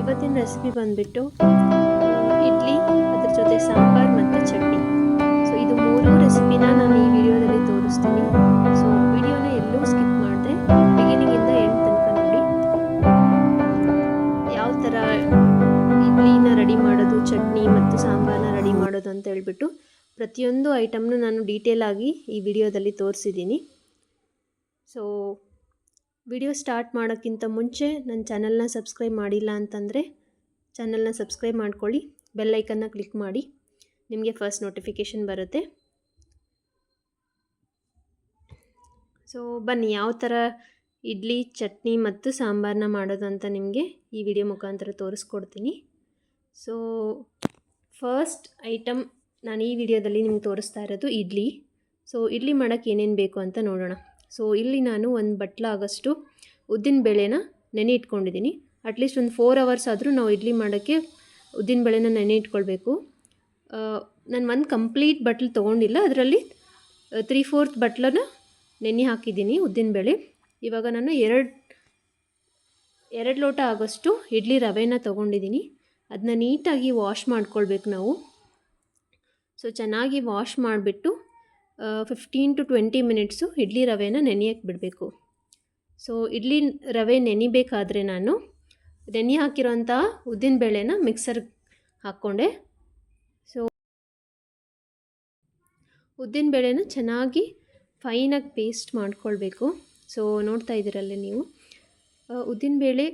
ಇವತ್ತಿನ ರೆಸಿಪಿ ಬಂದುಬಿಟ್ಟು ಇಡ್ಲಿ, ಅದ್ರ ಜೊತೆ ಸಾಂಬಾರು ಮತ್ತು ಚಟ್ನಿ. ಸೊ ಇದು ಮೂರು ರೆಸಿಪಿನ ನಾನು ಈ ವಿಡಿಯೋದಲ್ಲಿ ತೋರಿಸ್ತೀನಿ. ಸೊ ವಿಡಿಯೋನ ಎಲ್ಲೂ ಸ್ಕಿಪ್ ಮಾಡಿದೆ, ಬಿಗಿನಿಂಗಿಂದ ಎಂಡ್ ತನಕ ನೋಡಿ. ಯಾವ ಥರ ಇಡ್ಲಿನ ರೆಡಿ ಮಾಡೋದು, ಚಟ್ನಿ ಮತ್ತು ಸಾಂಬಾರನ್ನ ರೆಡಿ ಮಾಡೋದು ಅಂತ ಹೇಳ್ಬಿಟ್ಟು ಪ್ರತಿಯೊಂದು ಐಟಮ್ನು ನಾನು ಡೀಟೇಲ್ ಆಗಿ ಈ ವಿಡಿಯೋದಲ್ಲಿ ತೋರಿಸಿದ್ದೀನಿ. ಸೊ ವಿಡಿಯೋ ಸ್ಟಾರ್ಟ್ ಮಾಡೋಕ್ಕಿಂತ ಮುಂಚೆ ನನ್ನ ಚಾನಲ್ನ ಸಬ್ಸ್ಕ್ರೈಬ್ ಮಾಡಿಲ್ಲ ಅಂತಂದರೆ ಚಾನಲ್ನ ಸಬ್ಸ್ಕ್ರೈಬ್ ಮಾಡ್ಕೊಳ್ಳಿ, ಬೆಲ್ ಐಕನ್ನ ಕ್ಲಿಕ್ ಮಾಡಿ, ನಿಮಗೆ ಫಸ್ಟ್ ನೋಟಿಫಿಕೇಷನ್ ಬರುತ್ತೆ. ಸೊ ಬನ್ನಿ, ಯಾವ ಥರ ಇಡ್ಲಿ, ಚಟ್ನಿ ಮತ್ತು ಸಾಂಬಾರನ್ನ ಮಾಡೋದು ಅಂತ ನಿಮಗೆ ಈ ವಿಡಿಯೋ ಮುಖಾಂತರ ತೋರಿಸ್ಕೊಡ್ತೀನಿ. ಸೊ ಫಸ್ಟ್ ಐಟಮ್ ನಾನು ಈ ವಿಡಿಯೋದಲ್ಲಿ ನಿಮ್ಗೆ ತೋರಿಸ್ತಾ ಇರೋದು ಇಡ್ಲಿ. ಸೊ ಇಡ್ಲಿ ಮಾಡೋಕ್ಕೆ ಏನೇನು ಬೇಕು ಅಂತ ನೋಡೋಣ. ಸೊ ಇಲ್ಲಿ ನಾನು ಒಂದು ಬಟ್ಲ ಆಗೋಷ್ಟು ಉದ್ದಿನ ಬೇಳೆನ ನೆನೆ ಇಟ್ಕೊಂಡಿದ್ದೀನಿ. ಅಟ್ಲೀಸ್ಟ್ ಒಂದು 4 hours ಆದರೂ ನಾವು ಇಡ್ಲಿ ಮಾಡೋಕ್ಕೆ ಉದ್ದಿನ ಬೇಳೆನ ನೆನೆ ಇಟ್ಕೊಳ್ಬೇಕು. ನಾನು ಒಂದು ಕಂಪ್ಲೀಟ್ ಬಟ್ಲು ತೊಗೊಂಡಿಲ್ಲ, ಅದರಲ್ಲಿ 3/4 ಬಟ್ಲನ್ನ ನೆನೆ ಹಾಕಿದ್ದೀನಿ ಉದ್ದಿನ ಬೇಳೆ. ಇವಾಗ ನಾನು ಎರಡು ಲೋಟ ಆಗೋಷ್ಟು ಇಡ್ಲಿ ರವೆನ ತೊಗೊಂಡಿದ್ದೀನಿ. ಅದನ್ನ ನೀಟಾಗಿ ವಾಶ್ ಮಾಡ್ಕೊಳ್ಬೇಕು ನಾವು. ಸೊ ಚೆನ್ನಾಗಿ ವಾಶ್ ಮಾಡಿಬಿಟ್ಟು 15 to 20 ಮಿನಿಟ್ಸು ಇಡ್ಲಿ ರವೆನ ನೆನೆಯಕ್ಕೆ ಬಿಡಬೇಕು. ಸೊ ಇಡ್ಲಿ ರವೆ ನೆನಿಬೇಕಾದ್ರೆ ನಾನು ನೆನೆ ಹಾಕಿರೋಂಥ ಉದ್ದಿನ ಬೇಳೆನ ಮಿಕ್ಸರ್ಗೆ ಹಾಕ್ಕೊಂಡೆ. ಸೊ ಉದ್ದಿನ ಬೇಳೆನ ಚೆನ್ನಾಗಿ ಫೈನಾಗಿ ಪೇಸ್ಟ್ ಮಾಡ್ಕೊಳ್ಬೇಕು. ಸೊ ನೋಡ್ತಾ ಇದ್ದೀರಲ್ಲ ನೀವು, ಉದ್ದಿನ ಬೇಳೆ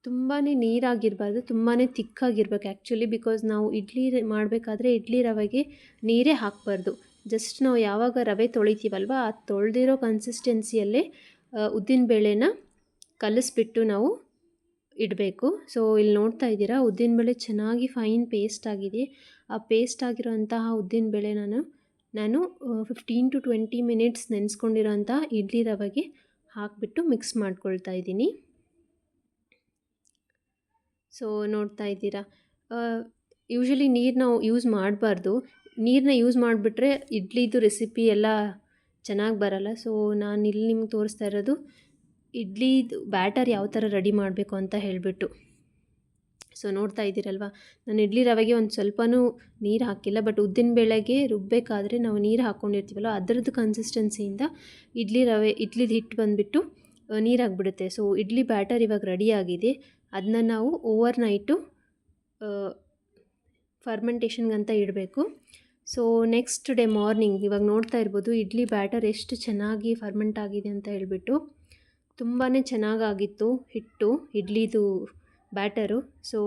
ತುಂಬಾ ನೀರಾಗಿರಬಾರ್ದು, ತುಂಬಾ ತಿಕ್ಕಾಗಿರ್ಬೇಕು ಆ್ಯಕ್ಚುಲಿ. ಬಿಕಾಸ್ ನಾವು ಇಡ್ಲಿ ಮಾಡಬೇಕಾದ್ರೆ ಇಡ್ಲಿ ರವೆಗೆ ನೀರೇ ಹಾಕಬಾರ್ದು. ಜಸ್ಟ್ ನಾವು ಯಾವಾಗ ರವೆ ತೊಳಿತೀವಲ್ವ, ಆ ತೊಳೆದಿರೋ ಕನ್ಸಿಸ್ಟೆನ್ಸಿಯಲ್ಲೇ ಉದ್ದಿನ ಬೇಳೆನ ಕಲಿಸ್ಬಿಟ್ಟು ನಾವು ಇಡಬೇಕು. ಸೊ ಇಲ್ಲಿ ನೋಡ್ತಾ ಇದ್ದೀರಾ, ಉದ್ದಿನ ಬೇಳೆ ಚೆನ್ನಾಗಿ ಫೈನ್ ಪೇಸ್ಟ್ ಆಗಿದೆ. ಆ ಪೇಸ್ಟ್ ಆಗಿರೋಂತಹ ಉದ್ದಿನ ಬೇಳೆ ನಾನು 15 to 20 ಮಿನಿಟ್ಸ್ ನೆನೆಸ್ಕೊಂಡಿರೋಂಥ ಇಡ್ಲಿ ರವೆಗೆ ಹಾಕಿಬಿಟ್ಟು ಮಿಕ್ಸ್ ಮಾಡ್ಕೊಳ್ತಾ ಇದ್ದೀನಿ. ಸೊ ನೋಡ್ತಾ ಇದ್ದೀರಾ, ಯೂಶ್ವಲಿ ನೀರು ನಾವು ಯೂಸ್ ಮಾಡಬಾರ್ದು. ನೀರನ್ನ ಯೂಸ್ ಮಾಡಿಬಿಟ್ರೆ ಇಡ್ಲಿದು ರೆಸಿಪಿ ಎಲ್ಲ ಚೆನ್ನಾಗಿ ಬರಲ್ಲ. ಸೊ ನಾನು ಇಲ್ಲಿ ನಿಮ್ಗೆ ತೋರಿಸ್ತಾ ಇರೋದು ಇಡ್ಲಿದು ಬ್ಯಾಟರ್ ಯಾವ ಥರ ರೆಡಿ ಮಾಡಬೇಕು ಅಂತ ಹೇಳಿಬಿಟ್ಟು. ಸೊ ನೋಡ್ತಾ ಇದ್ದೀರಲ್ವ, ನಾನು ಇಡ್ಲಿ ರವೆಗೆ ಒಂದು ಸ್ವಲ್ಪನೂ ನೀರು ಹಾಕಿಲ್ಲ. ಬಟ್ ಉದ್ದಿನ ಬೇಳೆಗೆ ರುಬ್ಬಬೇಕಾದ್ರೆ ನಾವು ನೀರು ಹಾಕ್ಕೊಂಡಿರ್ತೀವಲ್ಲ, ಅದರದ್ದು ಕನ್ಸಿಸ್ಟೆನ್ಸಿಯಿಂದ ಇಡ್ಲಿದು ಹಿಟ್ಟು ಬಂದುಬಿಟ್ಟು ನೀರಾಗಿಬಿಡುತ್ತೆ. ಸೊ ಇಡ್ಲಿ ಬ್ಯಾಟರ್ ಇವಾಗ ರೆಡಿಯಾಗಿದೆ. ಅದನ್ನ ನಾವು ಓವರ್ನೈಟು ಫರ್ಮೆಂಟೇಷನ್ಗಂತ ಇಡಬೇಕು. ಸೊ ನೆಕ್ಸ್ಟ್ ಡೇ ಮಾರ್ನಿಂಗ್ ಇವಾಗ ನೋಡ್ತಾ ಇರ್ಬೋದು ಇಡ್ಲಿ ಬ್ಯಾಟರ್ ಎಷ್ಟು ಚೆನ್ನಾಗಿ ಫರ್ಮೆಂಟ್ ಆಗಿದೆ ಅಂತ ಹೇಳ್ಬಿಟ್ಟು. ತುಂಬಾ ಚೆನ್ನಾಗಾಗಿತ್ತು ಹಿಟ್ಟು, ಇಡ್ಲಿದು ಬ್ಯಾಟರು. ಸೊ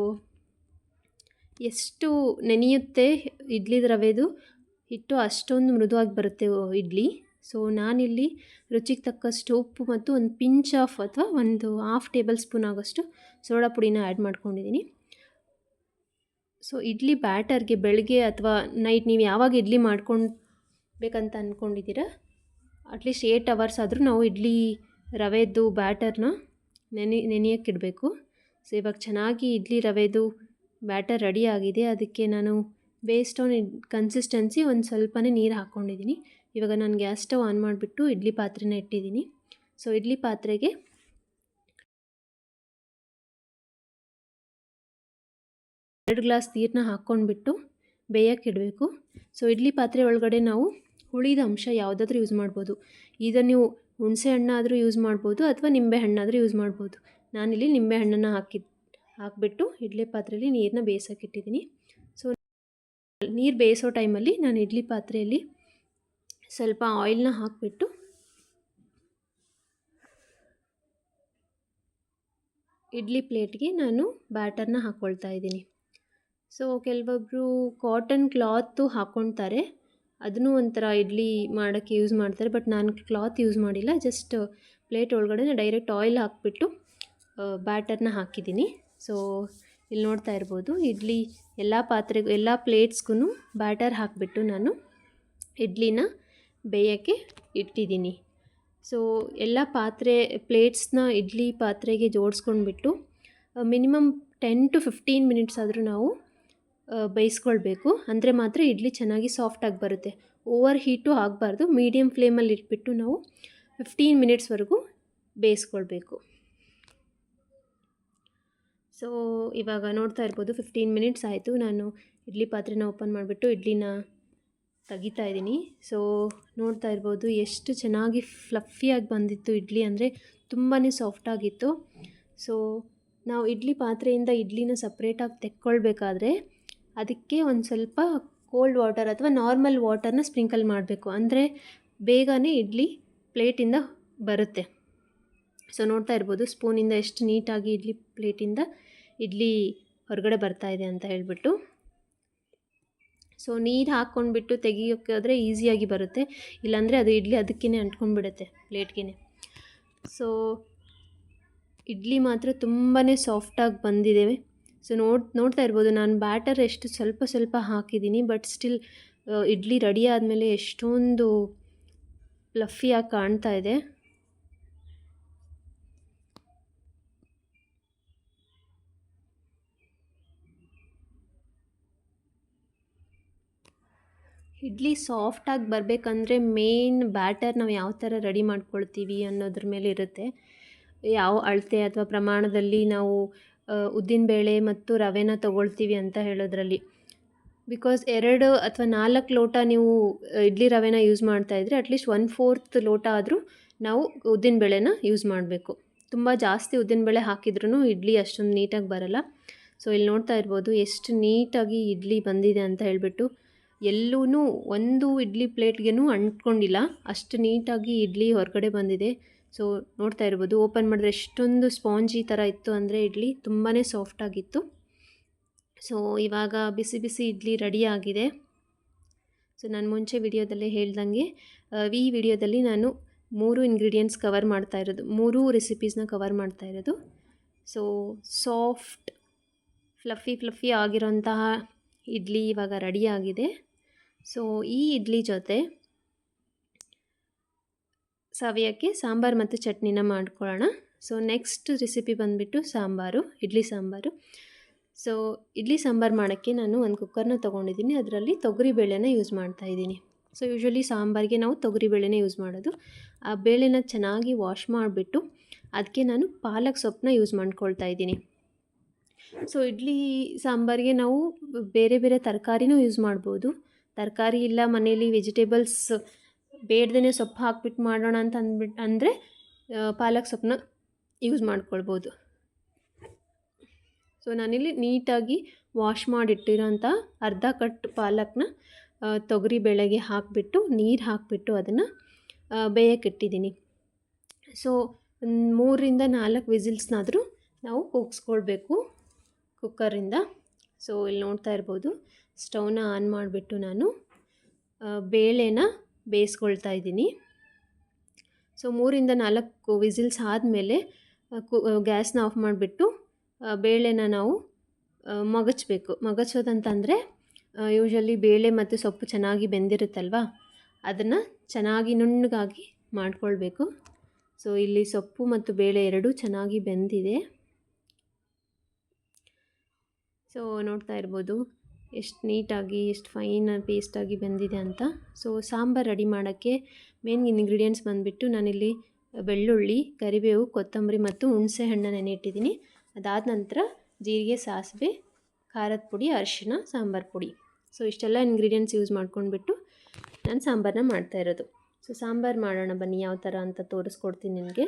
ಎಷ್ಟು ನೆನೆಯುತ್ತೆ ಇಡ್ಲಿದು ರವೆದು ಹಿಟ್ಟು, ಅಷ್ಟೊಂದು ಮೃದುವಾಗಿ ಬರುತ್ತೆ ಇಡ್ಲಿ. ಸೊ ನಾನಿಲ್ಲಿ ರುಚಿಗೆ ತಕ್ಕಷ್ಟು ಉಪ್ಪು ಮತ್ತು ಒಂದು ಪಿಂಚ್ ಆಫ್ ಅಥವಾ ಒಂದು 1/2 ಟೇಬಲ್ ಸ್ಪೂನ್ ಆಗೋಷ್ಟು ಸೋಡಾ ಪುಡಿನ ಆ್ಯಡ್ ಮಾಡ್ಕೊಂಡಿದ್ದೀನಿ. ಸೊ ಇಡ್ಲಿ ಬ್ಯಾಟರ್ಗೆ ಬೆಳಗ್ಗೆ ಅಥವಾ ನೈಟ್ ನೀವು ಯಾವಾಗ ಇಡ್ಲಿ ಮಾಡ್ಕೊಳ್ಬೇಕಂತ ಅಂದ್ಕೊಂಡಿದ್ದೀರಾ, ಅಟ್ಲೀಸ್ಟ್ 8 hours ಆದರೂ ನಾವು ಇಡ್ಲಿ ರವೆದು ಬ್ಯಾಟರ್ನ ನೆನೆಯೋಕ್ಕಿಡಬೇಕು. ಸೊ ಇವಾಗ ಚೆನ್ನಾಗಿ ಇಡ್ಲಿ ರವೆದು ಬ್ಯಾಟರ್ ರೆಡಿ ಆಗಿದೆ. ಅದಕ್ಕೆ ನಾನು ಬೇಸ್ಡ್ ಆನ್ ಕನ್ಸಿಸ್ಟೆನ್ಸಿ ಒಂದು ಸ್ವಲ್ಪನೇ ನೀರು ಹಾಕ್ಕೊಂಡಿದ್ದೀನಿ. ಇವಾಗ ನಾನು ಗ್ಯಾಸ್ ಸ್ಟವ್ ಆನ್ ಮಾಡಿಬಿಟ್ಟು ಇಡ್ಲಿ ಪಾತ್ರೆನ ಇಟ್ಟಿದ್ದೀನಿ. ಸೊ ಇಡ್ಲಿ ಪಾತ್ರೆಗೆ 2 ಗ್ಲಾಸ್ ನೀರನ್ನ ಹಾಕ್ಕೊಂಡ್ಬಿಟ್ಟು ಬೇಯಕ್ಕಿಡಬೇಕು. ಸೊ ಇಡ್ಲಿ ಪಾತ್ರೆ ಒಳಗಡೆ ನಾವು ಹುಳಿದ ಅಂಶ ಯಾವುದಾದ್ರೂ ಯೂಸ್ ಮಾಡ್ಬೋದು. ಇದನ್ನು ನೀವು ಹುಣಸೆ ಹಣ್ಣಾದರೂ ಯೂಸ್ ಮಾಡ್ಬೋದು ಅಥವಾ ನಿಂಬೆ ಹಣ್ಣಾದರೂ ಯೂಸ್ ಮಾಡ್ಬೋದು. ನಾನಿಲ್ಲಿ ನಿಂಬೆ ಹಣ್ಣನ್ನು ಹಾಕಿಬಿಟ್ಟು ಇಡ್ಲಿ ಪಾತ್ರೆಯಲ್ಲಿ ನೀರನ್ನ ಬೇಯಿಸೋಕ್ಕಿಟ್ಟಿದ್ದೀನಿ. ಸೊ ನೀರು ಬೇಯಿಸೋ ಟೈಮಲ್ಲಿ ನಾನು ಇಡ್ಲಿ ಪಾತ್ರೆಯಲ್ಲಿ ಸ್ವಲ್ಪ ಆಯಿಲ್ನ ಹಾಕಿಬಿಟ್ಟು ಇಡ್ಲಿ ಪ್ಲೇಟ್ಗೆ ನಾನು ಬ್ಯಾಟರ್ನ ಹಾಕ್ಕೊಳ್ತಾ ಇದ್ದೀನಿ. ಸೊ ಕೆಲವೊಬ್ಬರು ಕಾಟನ್ ಕ್ಲಾತು ಹಾಕ್ಕೊಳ್ತಾರೆ, ಅದನ್ನು ಒಂಥರ ಇಡ್ಲಿ ಮಾಡೋಕ್ಕೆ ಯೂಸ್ ಮಾಡ್ತಾರೆ. ಬಟ್ ನಾನು ಕ್ಲಾತ್ ಯೂಸ್ ಮಾಡಿಲ್ಲ, ಜಸ್ಟ್ ಪ್ಲೇಟ್ ಒಳಗಡೆ ಡೈರೆಕ್ಟ್ ಆಯಿಲ್ ಹಾಕಿಬಿಟ್ಟು ಬ್ಯಾಟರ್ನ ಹಾಕಿದ್ದೀನಿ. ಸೊ ಇಲ್ಲಿ ನೋಡ್ತಾ ಇರ್ಬೋದು, ಇಡ್ಲಿ ಎಲ್ಲ ಪ್ಲೇಟ್ಸ್ಗೂ ಬ್ಯಾಟರ್ ಹಾಕಿಬಿಟ್ಟು ನಾನು ಇಡ್ಲಿನ ಬೇಯೋಕ್ಕೆ ಇಟ್ಟಿದ್ದೀನಿ. ಸೊ ಎಲ್ಲ ಪ್ಲೇಟ್ಸ್ನ ಇಡ್ಲಿ ಪಾತ್ರೆಗೆ ಜೋಡಿಸ್ಕೊಂಡ್ಬಿಟ್ಟು ಮಿನಿಮಮ್ 10 to 15 ಮಿನಿಟ್ಸ್ ಆದರೂ ನಾವು ಬೇಯಿಸ್ಕೊಳ್ಬೇಕು. ಅಂದರೆ ಮಾತ್ರ ಇಡ್ಲಿ ಚೆನ್ನಾಗಿ ಸಾಫ್ಟಾಗಿ ಬರುತ್ತೆ. ಓವರ್ ಹೀಟು ಆಗಬಾರ್ದು. ಮೀಡಿಯಮ್ ಫ್ಲೇಮಲ್ಲಿ ಇಟ್ಬಿಟ್ಟು ನಾವು 15 ಮಿನಿಟ್ಸ್ವರೆಗೂ ಬೇಯಿಸ್ಕೊಳ್ಬೇಕು. ಸೊ ಇವಾಗ ನೋಡ್ತಾ ಇರ್ಬೋದು 15 ಮಿನಿಟ್ಸ್ ಆಯಿತು. ನಾನು ಇಡ್ಲಿ ಪಾತ್ರೆನ ಓಪನ್ ಮಾಡಿಬಿಟ್ಟು ಇಡ್ಲಿನ ತೆಗಿತಾ ಇದ್ದೀನಿ. ಸೊ ನೋಡ್ತಾ ಇರ್ಬೋದು ಎಷ್ಟು ಚೆನ್ನಾಗಿ ಫ್ಲಫಿಯಾಗಿ ಬಂದಿತ್ತು ಇಡ್ಲಿ, ಅಂದರೆ ತುಂಬಾ ಸಾಫ್ಟಾಗಿತ್ತು. ಸೊ ನಾವು ಇಡ್ಲಿ ಪಾತ್ರೆಯಿಂದ ಇಡ್ಲಿನ ಸಪ್ರೇಟಾಗಿ ತೆಕ್ಕೊಳ್ಬೇಕಾದ್ರೆ ಅದಕ್ಕೆ ಒಂದು ಸ್ವಲ್ಪ ಕೋಲ್ಡ್ ವಾಟರ್ ಅಥವಾ ನಾರ್ಮಲ್ ವಾಟರ್ನ ಸ್ಪ್ರಿಂಕಲ್ ಮಾಡಬೇಕು, ಅಂದರೆ ಬೇಗನೆ ಇಡ್ಲಿ ಪ್ಲೇಟಿಂದ ಬರುತ್ತೆ. ಸೊ ನೋಡ್ತಾ ಇರ್ಬೋದು ಸ್ಪೂನಿಂದ ಎಷ್ಟು ನೀಟಾಗಿ ಇಡ್ಲಿ ಪ್ಲೇಟಿಂದ ಇಡ್ಲಿ ಹೊರಗಡೆ ಬರ್ತಾ ಇದೆ ಅಂತ ಹೇಳ್ಬಿಟ್ಟು. ಸೊ ನೀರು ಹಾಕ್ಕೊಂಡ್ಬಿಟ್ಟು ತೆಗಿಯೋಕ್ಕೆ ಹೋದರೆ ಈಸಿಯಾಗಿ ಬರುತ್ತೆ, ಇಲ್ಲಾಂದರೆ ಅದು ಇಡ್ಲಿ ಅದಕ್ಕೇ ಅಂಟ್ಕೊಂಡ್ಬಿಡುತ್ತೆ ಪ್ಲೇಟ್ಗೆ. ಸೊ ಇಡ್ಲಿ ಮಾತ್ರ ತುಂಬಾ ಸಾಫ್ಟಾಗಿ ಬಂದಿದೆ. ಸೊ ನೋಡ್ತಾ ಇರ್ಬೋದು ನಾನು ಬ್ಯಾಟರ್ ಎಷ್ಟು ಸ್ವಲ್ಪ ಹಾಕಿದ್ದೀನಿ, ಬಟ್ ಸ್ಟಿಲ್ ಇಡ್ಲಿ ರೆಡಿ ಆದಮೇಲೆ ಎಷ್ಟೊಂದು ಫ್ಲಫಿಯಾಗಿ ಕಾಣ್ತಾ ಇದೆ. ಇಡ್ಲಿ ಸಾಫ್ಟಾಗಿ ಬರಬೇಕಂದ್ರೆ ಮೇನ್ ಬ್ಯಾಟರ್ ನಾವು ಯಾವ ಥರ ರೆಡಿ ಮಾಡ್ಕೊಳ್ತೀವಿ ಅನ್ನೋದ್ರ ಮೇಲೆ ಇರುತ್ತೆ. ಯಾವ ಅಳತೆ ಅಥವಾ ಪ್ರಮಾಣದಲ್ಲಿ ನಾವು ಉದ್ದಿನಬೇಳೆ ಮತ್ತು ರವೆನ ತೊಗೊಳ್ತೀವಿ ಅಂತ ಹೇಳೋದ್ರಲ್ಲಿ. ಬಿಕಾಸ್ 2 ಅಥವಾ 4 ಲೋಟ ನೀವು ಇಡ್ಲಿ ರವೆನ ಯೂಸ್ ಮಾಡ್ತಾಯಿದ್ರೆ ಅಟ್ಲೀಸ್ಟ್ 1/4 ಲೋಟ ಆದರೂ ನಾವು ಉದ್ದಿನಬೇಳೆನ ಯೂಸ್ ಮಾಡಬೇಕು. ತುಂಬ ಜಾಸ್ತಿ ಉದ್ದಿನಬೇಳೆ ಹಾಕಿದ್ರೂ ಇಡ್ಲಿ ಅಷ್ಟೊಂದು ನೀಟಾಗಿ ಬರಲ್ಲ. ಸೊ ಇಲ್ಲಿ ನೋಡ್ತಾ ಇರ್ಬೋದು ಎಷ್ಟು ನೀಟಾಗಿ ಇಡ್ಲಿ ಬಂದಿದೆ ಅಂತ ಹೇಳ್ಬಿಟ್ಟು. ಎಲ್ಲೂ ಒಂದು ಇಡ್ಲಿ ಪ್ಲೇಟ್ಗೂ ಅಂಟ್ಕೊಂಡಿಲ್ಲ, ಅಷ್ಟು ನೀಟಾಗಿ ಇಡ್ಲಿ ಹೊರಗಡೆ ಬಂದಿದೆ. ಸೊ ನೋಡ್ತಾ ಇರ್ಬೋದು ಓಪನ್ ಮಾಡಿದ್ರೆ ಎಷ್ಟೊಂದು ಸ್ಪಾಂಜಿ ಥರ ಇತ್ತು, ಅಂದರೆ ಇಡ್ಲಿ ತುಂಬಾ ಸಾಫ್ಟಾಗಿತ್ತು. ಸೊ ಇವಾಗ ಬಿಸಿ ಬಿಸಿ ಇಡ್ಲಿ ರೆಡಿ ಆಗಿದೆ. ಸೊ ನಾನು ಮುಂಚೆ ವಿಡಿಯೋದಲ್ಲೇ ಹೇಳ್ದಂಗೆ ಈ ವಿಡಿಯೋದಲ್ಲಿ ನಾನು 3 ಇಂಗ್ರೀಡಿಯೆಂಟ್ಸ್ ಕವರ್ ಮಾಡ್ತಾ ಇರೋದು, 3 ರೆಸಿಪೀಸ್ನ ಕವರ್ ಮಾಡ್ತಾ ಇರೋದು. ಸೊ ಸಾಫ್ಟ್ ಫ್ಲಫಿ ಆಗಿರೋಂತಹ ಇಡ್ಲಿ ಇವಾಗ ರೆಡಿ ಆಗಿದೆ. ಸೊ ಈ ಇಡ್ಲಿ ಜೊತೆ ಸವಿಯೋಕ್ಕೆ ಸಾಂಬಾರು ಮತ್ತು ಚಟ್ನಿನ ಮಾಡ್ಕೊಳ್ಳೋಣ. ಸೊ ನೆಕ್ಸ್ಟ್ ರೆಸಿಪಿ ಬಂದುಬಿಟ್ಟು ಸಾಂಬಾರು, ಇಡ್ಲಿ ಸಾಂಬಾರು. ಸೊ ಇಡ್ಲಿ ಸಾಂಬಾರು ಮಾಡೋಕ್ಕೆ ನಾನು ಒಂದು ಕುಕ್ಕರ್ನ ತೊಗೊಂಡಿದ್ದೀನಿ, ಅದರಲ್ಲಿ ತೊಗರಿಬೇಳೆನ ಯೂಸ್ ಮಾಡ್ತಾಯಿದ್ದೀನಿ. ಸೊ ಯೂಶ್ವಲಿ ಸಾಂಬಾರಿಗೆ ನಾವು ತೊಗರಿಬೇಳೆನೇ ಯೂಸ್ ಮಾಡೋದು. ಆ ಬೇಳೆನ ಚೆನ್ನಾಗಿ ವಾಶ್ ಮಾಡಿಬಿಟ್ಟು ಅದಕ್ಕೆ ನಾನು ಪಾಲಕ್ ಸೊಪ್ಪನ್ನ ಯೂಸ್ ಮಾಡ್ಕೊಳ್ತಾ ಇದ್ದೀನಿ. ಸೊ ಇಡ್ಲಿ ಸಾಂಬಾರಿಗೆ ನಾವು ಬೇರೆ ಬೇರೆ ತರಕಾರಿನೂ ಯೂಸ್ ಮಾಡ್ಬೋದು. ತರಕಾರಿ ಇಲ್ಲ ಮನೇಲಿ ವೆಜಿಟೇಬಲ್ಸ್ ಬೇಡ್ದೇ ಸೊಪ್ಪು ಹಾಕ್ಬಿಟ್ಟು ಮಾಡೋಣ ಅಂತ ಅಂದರೆ ಪಾಲಕ್ ಸೊಪ್ಪನ್ನ ಯೂಸ್ ಮಾಡ್ಕೊಳ್ಬೋದು. ಸೊ ನಾನಿಲ್ಲಿ ನೀಟಾಗಿ ವಾಶ್ ಮಾಡಿಟ್ಟಿರೋಂಥ ಅರ್ಧ ಕಟ್ ಪಾಲಕ್ನ ತೊಗರಿಬೇಳೆಗೆ ಹಾಕಿಬಿಟ್ಟು ನೀರು ಹಾಕಿಬಿಟ್ಟು ಅದನ್ನು ಬೇಯಕ್ಕಿಟ್ಟಿದ್ದೀನಿ. ಸೊ 3ರಿಂದ 4 ವಿಸಿಲ್ಸ್ನಾದರೂ ನಾವು ಕೂಗಿಸ್ಕೊಳ್ಬೇಕು ಕುಕ್ಕರಿಂದ. ಸೊ ಇಲ್ಲಿ ನೋಡ್ತಾ ಇರ್ಬೋದು ಸ್ಟವ್ನ ಆನ್ ಮಾಡಿಬಿಟ್ಟು ನಾನು ಬೇಳೆನ ಬೇಯಿಸ್ಕೊಳ್ತಾ ಇದ್ದೀನಿ. ಸೊ 3ರಿಂದ 4 ವಿಸಿಲ್ಸ್ ಆದಮೇಲೆ ಗ್ಯಾಸ್ನ ಆಫ್ ಮಾಡಿಬಿಟ್ಟು ಬೇಳೆನ ನಾವು ಮಗಚೋದಂತಂದರೆ ಯೂಶ್ವಲಿ ಬೇಳೆ ಮತ್ತು ಸೊಪ್ಪು ಚೆನ್ನಾಗಿ ಬೆಂದಿರುತ್ತಲ್ವ, ಅದನ್ನು ಚೆನ್ನಾಗಿ ನುಣ್ಣಗಾಗಿ ಮಾಡ್ಕೊಳ್ಬೇಕು. ಸೊ ಇಲ್ಲಿ ಸೊಪ್ಪು ಮತ್ತು ಬೇಳೆ ಎರಡೂ ಚೆನ್ನಾಗಿ ಬೆಂದಿದೆ. ಸೊ ನೋಡ್ತಾ ಇರ್ಬೋದು ಎಷ್ಟು ನೀಟಾಗಿ ಎಷ್ಟು ಫೈನ್ ಪೇಸ್ಟಾಗಿ ಬೆಂದಿದೆ ಅಂತ. ಸೊ ಸಾಂಬಾರು ರೆಡಿ ಮಾಡೋಕ್ಕೆ ಮೇನ್ ಇಂಗ್ರೀಡಿಯೆಂಟ್ಸ್ ಬಂದುಬಿಟ್ಟು ನಾನಿಲ್ಲಿ ಬೆಳ್ಳುಳ್ಳಿ, ಕರಿಬೇವು, ಕೊತ್ತಂಬರಿ ಮತ್ತು ಹುಣಸೆ ಹಣ್ಣನ್ನು ನೆನೆಯಿಟ್ಟಿದ್ದೀನಿ. ಅದಾದ ನಂತರ ಜೀರಿಗೆ, ಸಾಸಿವೆ, ಖಾರದ ಪುಡಿ, ಅರಿಶಿನ, ಸಾಂಬಾರು ಪುಡಿ. ಸೊ ಇಷ್ಟೆಲ್ಲ ಇಂಗ್ರೀಡಿಯೆಂಟ್ಸ್ ಯೂಸ್ ಮಾಡ್ಕೊಂಡ್ಬಿಟ್ಟು ನಾನು ಸಾಂಬಾರನ್ನ ಮಾಡ್ತಾಯಿರೋದು. ಸೊ ಸಾಂಬಾರು ಮಾಡೋಣ ಬನ್ನಿ, ಯಾವ ಥರ ಅಂತ ತೋರಿಸ್ಕೊಡ್ತೀನಿ ನಿಮಗೆ.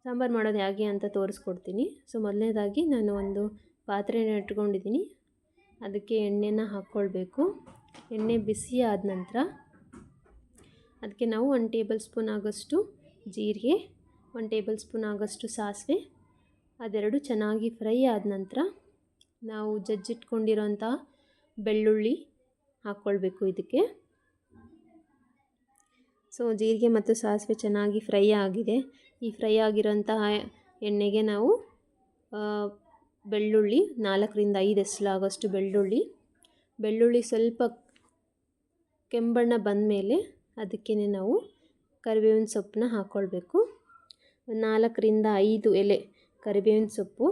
ಸಾಂಬಾರು ಮಾಡೋದು ಹೇಗೆ ಅಂತ ತೋರಿಸ್ಕೊಡ್ತೀನಿ. ಸೊ ಮೊದಲನೇದಾಗಿ ನಾನು ಒಂದು ಪಾತ್ರೆನ ಇಟ್ಕೊಂಡಿದ್ದೀನಿ, ಅದಕ್ಕೆ ಎಣ್ಣೆನ ಹಾಕ್ಕೊಳ್ಬೇಕು. ಎಣ್ಣೆ ಬಿಸಿ ಆದ ನಂತರ ಅದಕ್ಕೆ ನಾವು 1 ಟೇಬಲ್ ಸ್ಪೂನ್ ಆಗೋಷ್ಟು ಜೀರಿಗೆ, 1 ಟೇಬಲ್ ಸ್ಪೂನ್ ಆಗೋಷ್ಟು ಸಾಸಿವೆ, ಅದೆರಡು ಚೆನ್ನಾಗಿ ಫ್ರೈ ಆದ ನಂತರ ನಾವು ಜಜ್ಜಿಟ್ಕೊಂಡಿರೋಂಥ ಬೆಳ್ಳುಳ್ಳಿ ಹಾಕ್ಕೊಳ್ಬೇಕು ಇದಕ್ಕೆ. ಸೊ ಜೀರಿಗೆ ಮತ್ತು ಸಾಸಿವೆ ಚೆನ್ನಾಗಿ ಫ್ರೈ ಆಗಿದೆ. ಈ ಫ್ರೈ ಆಗಿರೋಂತಹ ಎಣ್ಣೆಗೆ ನಾವು ಬೆಳ್ಳುಳ್ಳಿ 4ರಿಂದ 5 ಎಸಲಾಗೋಷ್ಟು ಬೆಳ್ಳುಳ್ಳಿ ಸ್ವಲ್ಪ ಕೆಂಬಣ್ಣ ಬಂದ ಮೇಲೆ ಅದಕ್ಕೇ ನಾವು ಕರಿಬೇವಿನ ಸೊಪ್ಪನ್ನ ಹಾಕ್ಕೊಳ್ಬೇಕು. 4ರಿಂದ 5 ಎಲೆ ಕರಿಬೇವಿನ ಸೊಪ್ಪು.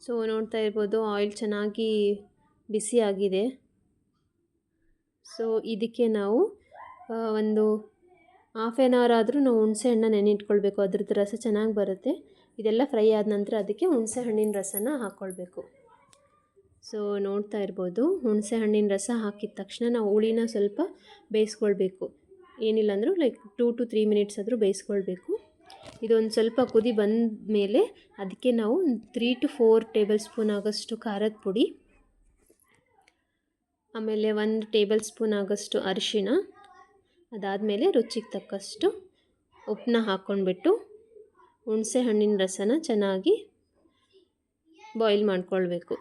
ಸೊ ನೋಡ್ತಾ ಇರ್ಬೋದು ಆಯಿಲ್ ಚೆನ್ನಾಗಿ ಬಿಸಿಯಾಗಿದೆ. ಸೊ ಇದಕ್ಕೆ ನಾವು ಒಂದು ಹಾಫ್ ಆನ್ ಅವರ್ ಆದರೂ ನಾವು ಹುಣಸೆ ಹಣ್ಣನ್ನ ನೆನೆಯಿಟ್ಕೊಳ್ಬೇಕು, ಅದ್ರದ್ದು ರಸ ಚೆನ್ನಾಗಿ ಬರುತ್ತೆ. ಇದೆಲ್ಲ ಫ್ರೈ ಆದ ನಂತರ ಅದಕ್ಕೆ ಹುಣಸೆ ಹಣ್ಣಿನ ರಸನ ಹಾಕ್ಕೊಳ್ಬೇಕು. ಸೊ ನೋಡ್ತಾ ಇರ್ಬೋದು, ಹುಣಸೆ ಹಣ್ಣಿನ ರಸ ಹಾಕಿದ ತಕ್ಷಣ ನಾವು ಹುಳಿನ ಸ್ವಲ್ಪ ಬೇಯಿಸ್ಕೊಳ್ಬೇಕು. ಏನಿಲ್ಲ ಅಂದರೂ ಲೈಕ್ 2 to 3 ಮಿನಿಟ್ಸ್ ಆದರೂ ಬೇಯಿಸ್ಕೊಳ್ಬೇಕು. ಇದೊಂದು ಸ್ವಲ್ಪ ಕುದಿ ಬಂದ ಮೇಲೆ ಅದಕ್ಕೆ ನಾವು 3 to 4 ಟೇಬಲ್ ಸ್ಪೂನ್ ಆಗೋಷ್ಟು ಖಾರದ ಪುಡಿ, ಆಮೇಲೆ 1 ಟೇಬಲ್ ಸ್ಪೂನ್ ಆಗೋಷ್ಟು ಅರಿಶಿಣ, ಅದಾದಮೇಲೆ ರುಚಿಗೆ ತಕ್ಕಷ್ಟು ಉಪ್ಪನ್ನ ಹಾಕ್ಕೊಂಡ್ಬಿಟ್ಟು ಹುಣಸೆ ಹಣ್ಣಿನ ರಸನ ಚೆನ್ನಾಗಿ ಬಾಯ್ಲ್ ಮಾಡ್ಕೊಳ್ಬೇಕು.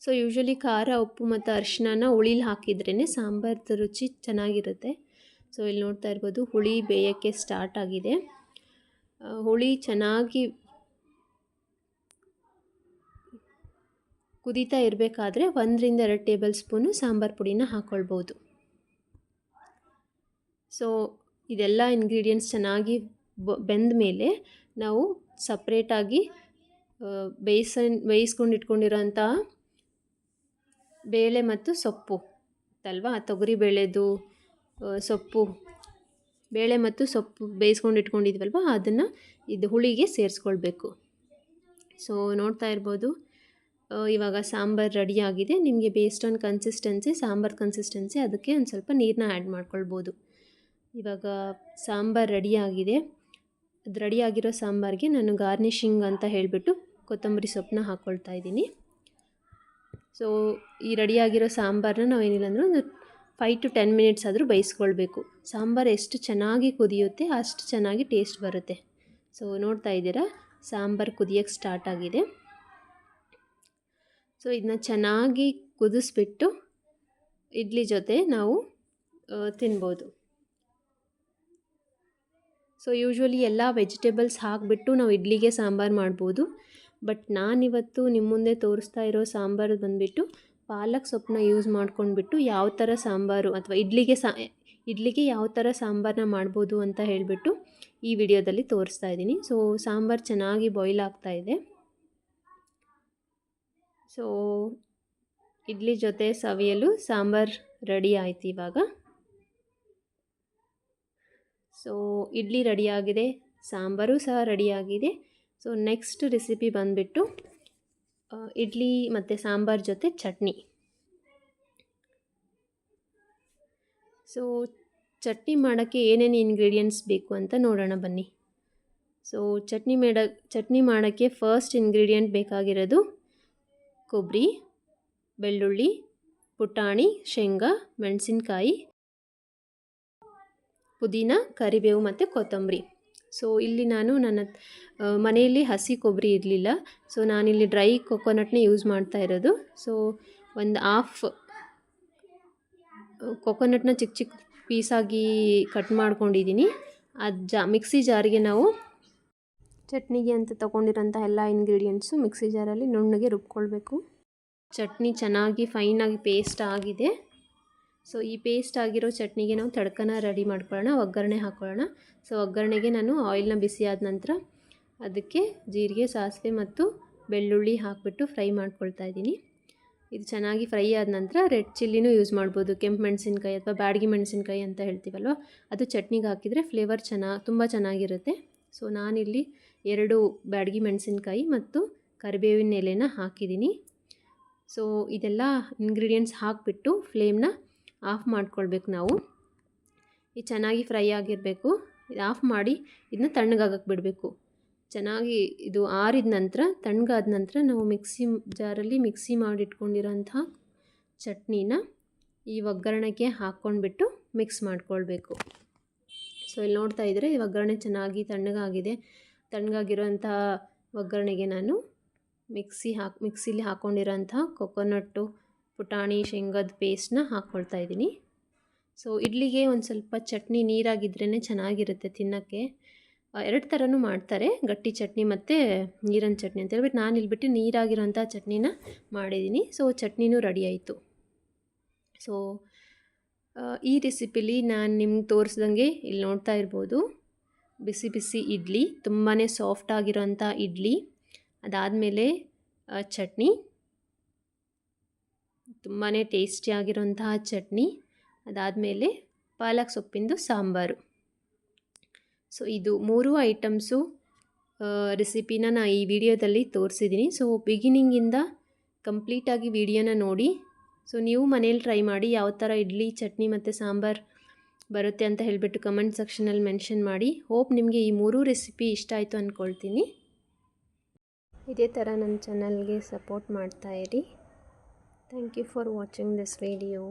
ಸೊ ಯೂಶ್ವಲಿ ಖಾರ, ಉಪ್ಪು ಮತ್ತು ಅರಿಶಿಣನ ಹುಳಿಲಿ ಹಾಕಿದ್ರೇ ಸಾಂಬಾರ್ದು ರುಚಿ ಚೆನ್ನಾಗಿರುತ್ತೆ. ಸೊ ಇಲ್ಲಿ ನೋಡ್ತಾ ಇರ್ಬೋದು, ಹುಳಿ ಬೇಯೋಕ್ಕೆ ಸ್ಟಾರ್ಟ್ ಆಗಿದೆ. ಹುಳಿ ಚೆನ್ನಾಗಿ ಕುದೀತಾ ಇರಬೇಕಾದ್ರೆ 1 ರಿಂದ 2 ಟೇಬಲ್ ಸ್ಪೂನು ಸಾಂಬಾರು ಪುಡಿನ ಹಾಕ್ಕೊಳ್ಬೋದು. ಸೊ ಇದೆಲ್ಲ ಇಂಗ್ರೀಡಿಯೆಂಟ್ಸ್ ಚೆನ್ನಾಗಿ ಬೆಂದ ಮೇಲೆ ನಾವು ಸಪ್ರೇಟಾಗಿ ಬೇಯಿಸ್ಕೊಂಡು ಇಟ್ಕೊಂಡಿರೋಂಥ ಬೇಳೆ ಮತ್ತು ಸೊಪ್ಪು ಅಲ್ವಾ, ತೊಗರಿ ಬೇಳೆದು ಸೊಪ್ಪು, ಬೇಳೆ ಮತ್ತು ಸೊಪ್ಪು ಬೇಯಿಸ್ಕೊಂಡು ಇಟ್ಕೊಂಡಿದ್ವಲ್ವ, ಅದನ್ನು ಇದು ಹುಳಿಗೆ ಸೇರಿಸ್ಕೊಳ್ಬೇಕು. ಸೊ ನೋಡ್ತಾ ಇರ್ಬೋದು, ಇವಾಗ ಸಾಂಬಾರು ರೆಡಿಯಾಗಿದೆ. ನಿಮಗೆ based on consistency, sambar consistency, ಅದಕ್ಕೆ ಒಂದು ಸ್ವಲ್ಪ ನೀರನ್ನ ಆ್ಯಡ್ ಮಾಡ್ಕೊಳ್ಬೋದು. ಇವಾಗ ಸಾಂಬಾರು ರೆಡಿಯಾಗಿದೆ. ಅದು ರೆಡಿಯಾಗಿರೋ ಸಾಂಬಾರಿಗೆ ನಾನು ಗಾರ್ನಿಷಿಂಗ್ ಅಂತ ಹೇಳಿಬಿಟ್ಟು ಕೊತ್ತಂಬರಿ ಸೊಪ್ಪನ್ನ ಹಾಕ್ಕೊಳ್ತಾ ಇದ್ದೀನಿ. ಸೊ ಈ ರೆಡಿಯಾಗಿರೋ ಸಾಂಬಾರನ್ನ ನಾವೇನಿಲ್ಲ ಅಂದರೂ ಒಂದು 5 to 10 ಮಿನಿಟ್ಸ್ ಆದರೂ ಬೇಯಿಸ್ಕೊಳ್ಬೇಕು. ಸಾಂಬಾರು ಎಷ್ಟು ಚೆನ್ನಾಗಿ ಕುದಿಯುತ್ತೆ ಅಷ್ಟು ಚೆನ್ನಾಗಿ ಟೇಸ್ಟ್ ಬರುತ್ತೆ. ಸೊ ನೋಡ್ತಾ ಇದ್ದೀರಾ, ಸಾಂಬಾರು ಕುದಿಯೋಕ್ಕೆ ಸ್ಟಾರ್ಟ್ ಆಗಿದೆ. ಸೊ ಇದನ್ನ ಚೆನ್ನಾಗಿ ಕುದಿಸ್ಬಿಟ್ಟು ಇಡ್ಲಿ ಜೊತೆ ನಾವು ತಿನ್ಬೋದು. ಸೊ ಯೂಶ್ವಲಿ ಎಲ್ಲ ವೆಜಿಟೇಬಲ್ಸ್ ಹಾಕಿಬಿಟ್ಟು ನಾವು ಇಡ್ಲಿಗೆ ಸಾಂಬಾರು ಮಾಡ್ಬೋದು. ಬಟ್ ನಾನಿವತ್ತು ನಿಮ್ಮ ಮುಂದೆ ತೋರಿಸ್ತಾ ಇರೋ ಸಾಂಬಾರು ಬಂದುಬಿಟ್ಟು ಪಾಲಕ್ ಸೊಪ್ಪನ್ನ ಯೂಸ್ ಮಾಡ್ಕೊಂಡ್ಬಿಟ್ಟು ಯಾವ ಥರ ಸಾಂಬಾರು ಅಥವಾ ಇಡ್ಲಿಗೆ ಯಾವ ಥರ ಸಾಂಬಾರನ್ನ ಮಾಡ್ಬೋದು ಅಂತ ಹೇಳಿಬಿಟ್ಟು ಈ ವಿಡಿಯೋದಲ್ಲಿ ತೋರಿಸ್ತಾ ಇದ್ದೀನಿ. ಸೊ ಸಾಂಬಾರು ಚೆನ್ನಾಗಿ ಬಾಯ್ಲ್ ಆಗ್ತಾ ಇದೆ. ಸೊ ಇಡ್ಲಿ ಜೊತೆ ಸವಿಯಲು ಸಾಂಬಾರು ರೆಡಿ ಆಯ್ತು ಇವಾಗ. ಸೊ ಇಡ್ಲಿ ರೆಡಿಯಾಗಿದೆ, ಸಾಂಬಾರು ಸಹ ರೆಡಿಯಾಗಿದೆ. ಸೊ ನೆಕ್ಸ್ಟ್ ರೆಸಿಪಿ ಬಂದುಬಿಟ್ಟು ಇಡ್ಲಿ ಮತ್ತು ಸಾಂಬಾರು ಜೊತೆ ಚಟ್ನಿ. ಸೊ ಚಟ್ನಿ ಮಾಡೋಕ್ಕೆ ಏನೇನು ಇಂಗ್ರೀಡಿಯೆಂಟ್ಸ್ ಬೇಕು ಅಂತ ನೋಡೋಣ ಬನ್ನಿ. ಸೊ ಚಟ್ನಿ ಮಾಡೋಕ್ಕೆ ಫಸ್ಟ್ ಇಂಗ್ರೀಡಿಯೆಂಟ್ ಬೇಕಾಗಿರೋದು ಕೊಬ್ಬರಿ, ಬೆಳ್ಳುಳ್ಳಿ, ಪುಟಾಣಿ, ಶೇಂಗಾ, ಮೆಣಸಿನ್ಕಾಯಿ, ಪುದೀನ, ಕರಿಬೇವು ಮತ್ತು ಕೊತ್ತಂಬರಿ. ಸೊ ಇಲ್ಲಿ ನಾನು ನನ್ನ ಮನೆಯಲ್ಲಿ ಹಸಿ ಕೊಬ್ಬರಿ ಇರಲಿಲ್ಲ, ಸೊ ನಾನಿಲ್ಲಿ ಡ್ರೈ ಕೊಕೊನಟ್ನೇ ಯೂಸ್ ಮಾಡ್ತಾ ಇರೋದು. ಸೊ ಒಂದು ಹಾಫ್ ಕೊಕೊನಟ್ನ ಚಿಕ್ಕ ಚಿಕ್ಕ ಪೀಸಾಗಿ ಕಟ್ ಮಾಡ್ಕೊಂಡಿದ್ದೀನಿ. ಅದು ಮಿಕ್ಸಿ ಜಾರಿಗೆ ನಾವು ಚಟ್ನಿಗೆ ಅಂತ ತೊಗೊಂಡಿರೋಂಥ ಎಲ್ಲ ಇಂಗ್ರೀಡಿಯೆಂಟ್ಸು ಮಿಕ್ಸಿ ಜಾರಲ್ಲಿ ನುಣ್ಣಗೆ ರುಬ್ಕೊಳ್ಬೇಕು. ಚಟ್ನಿ ಚೆನ್ನಾಗಿ ಫೈನಾಗಿ ಪೇಸ್ಟ್ ಆಗಿದೆ. ಸೊ ಈ ಪೇಸ್ಟ್ ಆಗಿರೋ ಚಟ್ನಿಗೆ ನಾವು ತಡ್ಕನ ರೆಡಿ ಮಾಡ್ಕೊಳ್ಳೋಣ, ಒಗ್ಗರಣೆ ಹಾಕ್ಕೊಳ್ಳೋಣ. ಸೊ ಒಗ್ಗರಣೆಗೆ ನಾನು ಆಯಿಲ್ನ ಬಿಸಿ ಆದ ನಂತರ ಅದಕ್ಕೆ ಜೀರಿಗೆ, ಸಾಸಿವೆ ಮತ್ತು ಬೆಳ್ಳುಳ್ಳಿ ಹಾಕಿಬಿಟ್ಟು ಫ್ರೈ ಮಾಡ್ಕೊಳ್ತಾ ಇದ್ದೀನಿ. ಇದು ಚೆನ್ನಾಗಿ ಫ್ರೈ ಆದ ನಂತರ ರೆಡ್ ಚಿಲ್ಲಿನೂ ಯೂಸ್ ಮಾಡ್ಬೋದು, ಕೆಂಪು ಮೆಣಸಿನ್ಕಾಯಿ ಅಥವಾ ಬ್ಯಾಡಗಿ ಮೆಣಸಿನ್ಕಾಯಿ ಅಂತ ಹೇಳ್ತೀವಲ್ವ, ಅದು ಚಟ್ನಿಗೆ ಹಾಕಿದರೆ ಫ್ಲೇವರ್ ತುಂಬ ಚೆನ್ನಾಗಿರುತ್ತೆ. ಸೊ ನಾನಿಲ್ಲಿ 2 ಬ್ಯಾಡಗಿ ಮೆಣಸಿನ್ಕಾಯಿ ಮತ್ತು ಕರಿಬೇವಿನ ಎಲೆನ ಹಾಕಿದ್ದೀನಿ. ಸೊ ಇದೆಲ್ಲ ಇಂಗ್ರೀಡಿಯೆಂಟ್ಸ್ ಹಾಕಿಬಿಟ್ಟು ಫ್ಲೇಮ್ನ ಆಫ್ ಮಾಡ್ಕೊಳ್ಬೇಕು ನಾವು. ಇದು ಚೆನ್ನಾಗಿ ಫ್ರೈ ಆಗಿರಬೇಕು. ಇದು ಆಫ್ ಮಾಡಿ ಇದನ್ನ ತಣ್ಣಗಾಗಕ್ಕೆ ಬಿಡಬೇಕು. ಚೆನ್ನಾಗಿ ಇದು ಆರಿದ ನಂತರ, ತಣ್ಣಗಾದ ನಂತರ ನಾವು ಮಿಕ್ಸಿ ಜಾರಲ್ಲಿ ಮಿಕ್ಸಿ ಮಾಡಿಟ್ಕೊಂಡಿರೋಂಥ ಚಟ್ನಿನ ಈ ಒಗ್ಗರಣೆಗೆ ಹಾಕ್ಕೊಂಡ್ಬಿಟ್ಟು ಮಿಕ್ಸ್ ಮಾಡ್ಕೊಳ್ಬೇಕು. ಸೊ ಇಲ್ಲಿ ನೋಡ್ತಾ ಇದ್ದರೆ ಈ ಒಗ್ಗರಣೆ ಚೆನ್ನಾಗಿ ತಣ್ಣಗಾಗಿದೆ. ತಣ್ಣಗಾಗಿರೋಂಥ ಒಗ್ಗರಣೆಗೆ ನಾನು ಮಿಕ್ಸಿಲಿ ಹಾಕ್ಕೊಂಡಿರೋಂಥ ಕೊಕೊನಟ್ಟು, ಪುಟಾಣಿ, ಶೇಂಗಾದ ಪೇಸ್ಟ್ನ ಹಾಕ್ಕೊಳ್ತಾ ಇದ್ದೀನಿ. ಸೊ ಇಡ್ಲಿಗೆ ಒಂದು ಸ್ವಲ್ಪ ಚಟ್ನಿ ನೀರಾಗಿದ್ರೇ ಚೆನ್ನಾಗಿರುತ್ತೆ ತಿನ್ನೋಕ್ಕೆ. 2 ಥರನೂ ಮಾಡ್ತಾರೆ, ಗಟ್ಟಿ ಚಟ್ನಿ ಮತ್ತು ನೀರಿನ ಚಟ್ನಿ ಅಂತ ಹೇಳ್ಬಿಟ್ಟು. ನಾನು ಇಲ್ಬಿಟ್ಟು ನೀರಾಗಿರೋಂಥ ಚಟ್ನಿನ ಮಾಡಿದ್ದೀನಿ. ಸೊ ಚಟ್ನಿನೂ ರೆಡಿ ಆಯಿತು. ಸೊ ಈ ರೆಸಿಪಿಲಿ ನಾನು ನಿಮ್ಗೆ ತೋರಿಸ್ದಂಗೆ ಇಲ್ಲಿ ನೋಡ್ತಾ ಇರ್ಬೋದು, ಬಿಸಿ ಬಿಸಿ ಇಡ್ಲಿ, ತುಂಬಾ ಸಾಫ್ಟ್ ಆಗಿರೋಂಥ ಇಡ್ಲಿ, ಅದಾದಮೇಲೆ ಚಟ್ನಿ, ತುಂಬಾ ಟೇಸ್ಟಿಯಾಗಿರೋಂತಹ ಚಟ್ನಿ, ಅದಾದಮೇಲೆ ಪಾಲಕ್ ಸೊಪ್ಪಿಂದು ಸಾಂಬಾರು. ಸೊ ಇದು 3 ಐಟಮ್ಸು ರೆಸಿಪಿನ ನಾನು ಈ ವಿಡಿಯೋದಲ್ಲಿ ತೋರಿಸಿದ್ದೀನಿ. ಸೊ ಬಿಗಿನಿಂಗಿಂದ ಕಂಪ್ಲೀಟಾಗಿ ವಿಡಿಯೋನ ನೋಡಿ. ಸೊ ನೀವು ಮನೇಲಿ ಟ್ರೈ ಮಾಡಿ ಯಾವ ಥರ ಇಡ್ಲಿ ಚಟ್ನಿ ಮತ್ತು ಸಾಂಬಾರು ಬರುತ್ತೆ ಅಂತ ಹೇಳಿಬಿಟ್ಟು ಕಮೆಂಟ್ ಸೆಕ್ಷನಲ್ಲಿ ಮೆನ್ಷನ್ ಮಾಡಿ. ಹೋಪ್ ನಿಮಗೆ ಈ 3 ರೆಸಿಪಿ ಇಷ್ಟ ಆಯಿತು ಅಂದ್ಕೊಳ್ತೀನಿ. ಇದೇ ಥರ ನನ್ನ ಚಾನಲ್ಗೆ ಸಪೋರ್ಟ್ ಮಾಡ್ತಾಯಿರಿ. Thank you for watching this video.